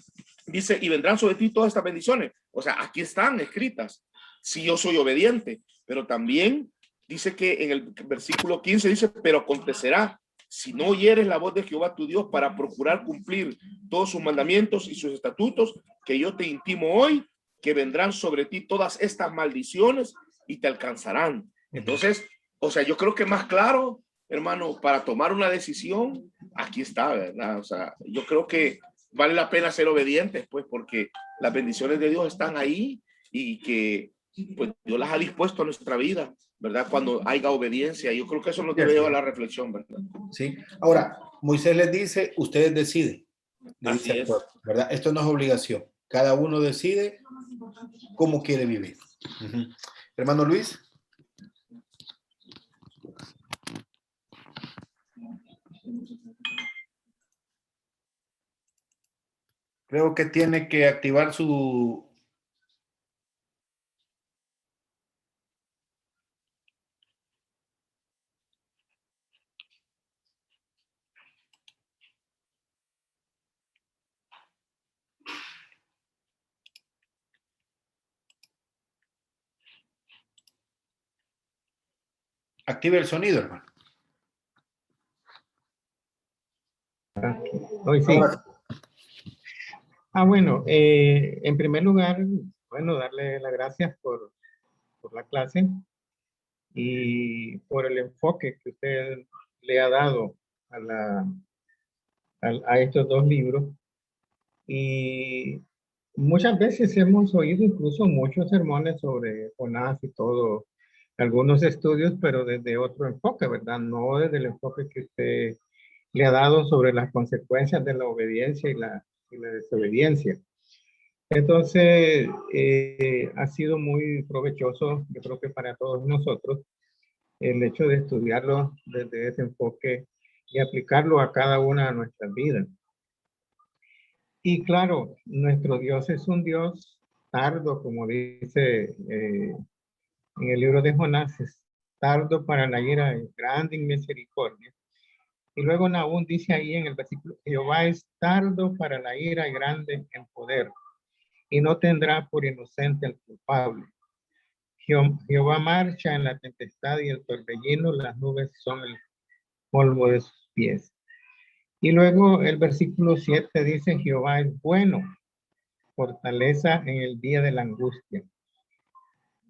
dice, y vendrán sobre ti todas estas bendiciones. O sea, aquí están escritas, si yo soy obediente. Pero también dice que en el versículo 15 dice, pero acontecerá si no oyeres la voz de Jehová tu Dios para procurar cumplir todos sus mandamientos y sus estatutos que yo te intimo hoy, que vendrán sobre ti todas estas maldiciones y te alcanzarán. Entonces, o sea, yo creo que más claro, hermano, para tomar una decisión, aquí está, ¿verdad? O sea, yo creo que vale la pena ser obedientes, pues, porque las bendiciones de Dios están ahí y que pues Dios las ha dispuesto a nuestra vida, ¿verdad? Cuando haya obediencia. Yo creo que eso nos debe llevar a la reflexión, ¿verdad? Sí. Ahora, Moisés les dice, ustedes deciden. Así es. ¿Verdad? Esto no es obligación. Cada uno decide cómo quiere vivir. Hermano Luis. Creo que tiene que activar su... Active el sonido, hermano. Hoy sí. Bueno, en primer lugar, bueno, darle las gracias por la clase y por el enfoque que usted le ha dado a estos dos libros. Y muchas veces hemos oído incluso muchos sermones sobre Jonás y todo, algunos estudios, pero desde otro enfoque, ¿verdad? No desde el enfoque que usted le ha dado sobre las consecuencias de la obediencia y la desobediencia. Entonces, ha sido muy provechoso, yo creo que para todos nosotros, el hecho de estudiarlo desde ese enfoque y aplicarlo a cada una de nuestras vidas. Y claro, nuestro Dios es un Dios tardo, como dice en el libro de Jonás, es tardo para la ira, grande en misericordia. Y luego Nahum dice ahí en el versículo, Jehová es tardo para la ira y grande en poder, y no tendrá por inocente al culpable. Jehová marcha en la tempestad y el torbellino, las nubes son el polvo de sus pies. Y luego el versículo 7 dice, Jehová es bueno, fortaleza en el día de la angustia.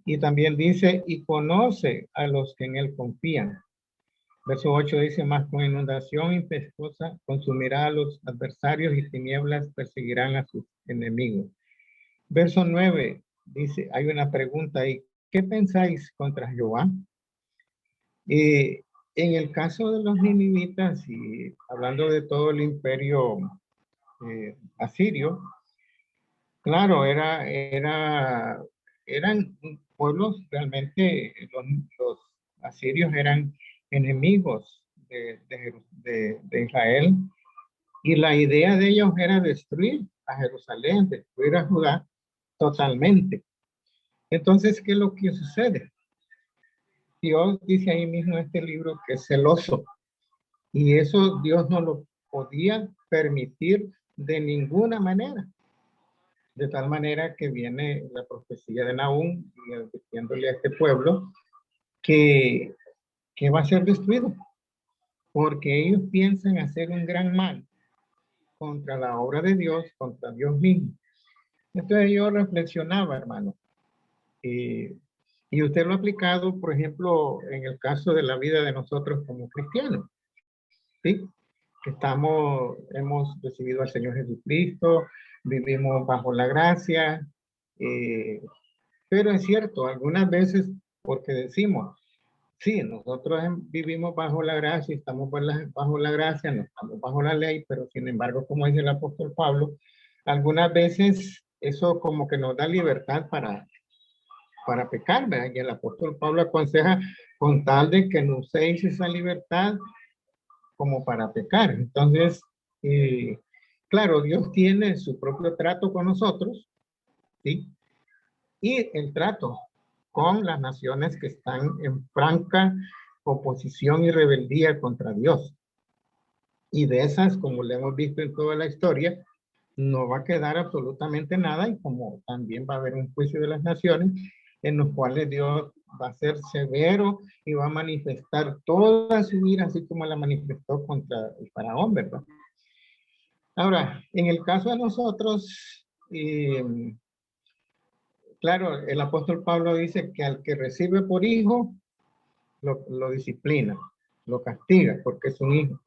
Y también dice, y conoce a los que en él confían. Verso 8 dice, más con inundación impetuosa consumirá a los adversarios y tinieblas perseguirán a sus enemigos. Verso 9 dice, hay una pregunta ahí, ¿qué pensáis contra Jehová? En el caso de los ninivitas, y hablando de todo el imperio asirio, claro, eran pueblos realmente, los asirios eran enemigos de Israel, y la idea de ellos era destruir a Jerusalén, destruir a Judá totalmente. Entonces, ¿qué es lo que sucede? Dios dice ahí mismo en este libro que es celoso, y eso Dios no lo podía permitir de ninguna manera. De tal manera que viene la profecía de Nahum diciéndole a este pueblo que, que va a ser destruido, porque ellos piensan hacer un gran mal contra la obra de Dios, contra Dios mismo. Entonces yo reflexionaba, hermano, y usted lo ha aplicado, por ejemplo, en el caso de la vida de nosotros como cristianos, ¿sí? Que hemos recibido al Señor Jesucristo, vivimos bajo la gracia, eh, pero es cierto, algunas veces, porque decimos, sí, nosotros vivimos bajo la gracia, estamos bajo la gracia, no estamos bajo la ley, pero sin embargo, como dice el apóstol Pablo, algunas veces eso como que nos da libertad para pecar, ¿verdad? Y el apóstol Pablo aconseja con tal de que no uséis esa libertad como para pecar. Entonces, claro, Dios tiene su propio trato con nosotros, ¿sí? Y el trato con las naciones que están en franca oposición y rebeldía contra Dios. Y de esas, como le hemos visto en toda la historia, no va a quedar absolutamente nada, y como también va a haber un juicio de las naciones en los cuales Dios va a ser severo y va a manifestar toda su ira, así como la manifestó contra el faraón, ¿verdad? Ahora, en el caso de nosotros, claro, el apóstol Pablo dice que al que recibe por hijo, lo disciplina, lo castiga, porque es un hijo.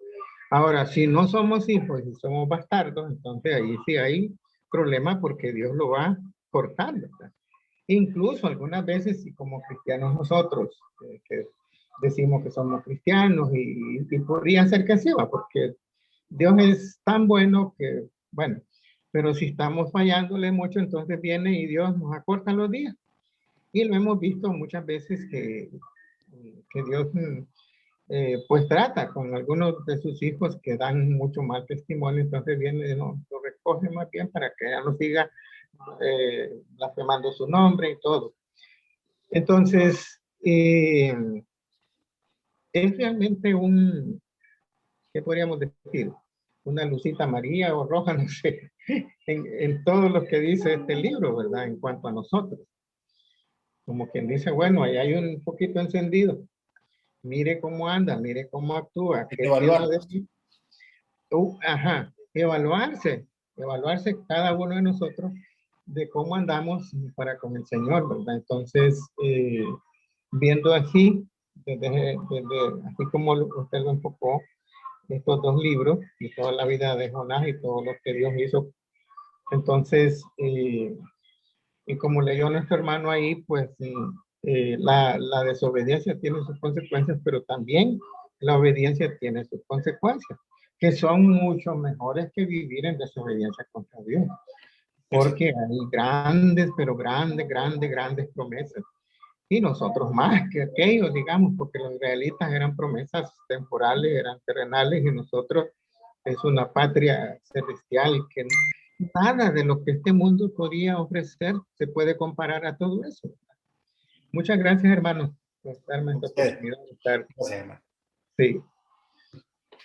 Ahora, si no somos hijos y somos bastardos, entonces ahí sí hay problema porque Dios lo va cortando, ¿verdad? Incluso algunas veces, y como cristianos nosotros, que decimos que somos cristianos, y podría ser que sí, ¿va? Porque Dios es tan bueno que, bueno, pero si estamos fallándole mucho, entonces viene y Dios nos acorta los días. Y lo hemos visto muchas veces que Dios pues trata con algunos de sus hijos que dan mucho mal testimonio, entonces viene y lo recoge más bien para que ya no siga blasfemando su nombre y todo. Entonces, es realmente ¿qué podríamos decir? Una lucita amarilla o roja, no sé, en todo lo que dice este libro, ¿verdad? En cuanto a nosotros. Como quien dice, bueno, ahí hay un poquito encendido. Mire cómo anda, mire cómo actúa, Hay que qué piensa evaluar. de mí. Ajá, evaluarse cada uno de nosotros de cómo andamos para con el Señor, ¿verdad? Entonces, viendo así, así como usted lo enfocó, estos dos libros y toda la vida de Jonás y todo lo que Dios hizo, entonces, y como leyó nuestro hermano ahí, pues la desobediencia tiene sus consecuencias, pero también la obediencia tiene sus consecuencias, que son mucho mejores que vivir en desobediencia contra Dios, porque hay grandes, pero grandes promesas. Y nosotros más que aquellos, digamos, porque los israelitas eran promesas temporales, eran terrenales, y nosotros es una patria celestial que nada de lo que este mundo podría ofrecer se puede comparar a todo eso. Muchas gracias, hermano, por darme esta oportunidad de estar. Gracias, hermano. Sí.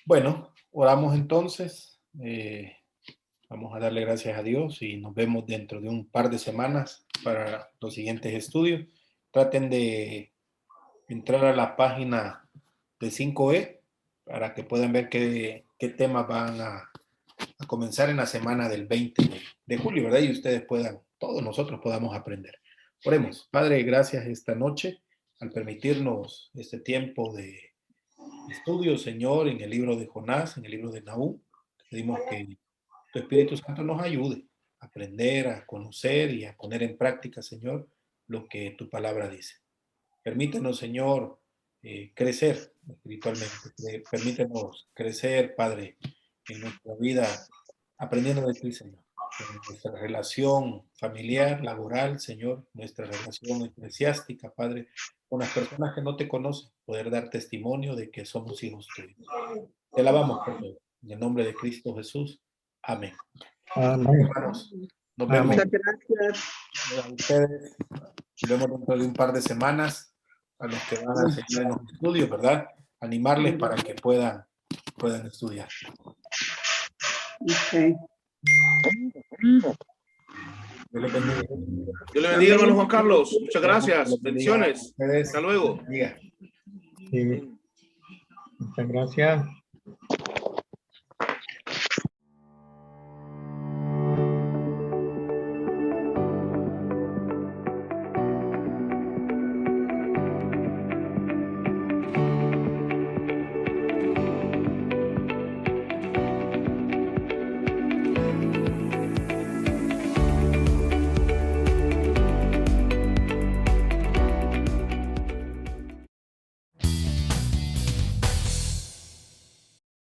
Bueno, oramos entonces. Vamos a darle gracias a Dios y nos vemos dentro de un par de semanas para los siguientes estudios. Traten de entrar a la página de 5E para que puedan ver qué temas van a comenzar en la semana del 20 de julio, ¿verdad? Y ustedes puedan, todos nosotros podamos aprender. Oremos. Padre, gracias esta noche al permitirnos este tiempo de estudio, Señor, en el libro de Jonás, en el libro de Nahum. Pedimos que tu Espíritu Santo nos ayude a aprender, a conocer y a poner en práctica, Señor, lo que tu palabra dice. Permítenos, Señor, crecer espiritualmente. Permítenos crecer, Padre, en nuestra vida, aprendiendo de ti, Señor. En nuestra relación familiar, laboral, Señor, nuestra relación eclesiástica, Padre, con las personas que no te conocen, poder dar testimonio de que somos hijos tuyos. Te alabamos por todo. En el nombre de Cristo Jesús. Amén. Amén. Hermanos, nos vemos. Amén. Muchas gracias. A ustedes. Nos vemos dentro de un par de semanas a los que van a seguir en los estudios, ¿verdad? Animarles para que puedan estudiar. Ok. Dios les bendiga. Dios le bendiga, hermano Juan Carlos. Muchas gracias. Dios les bendiga. Bendiciones. Ustedes. Hasta luego. Bendiga. Sí. Muchas gracias.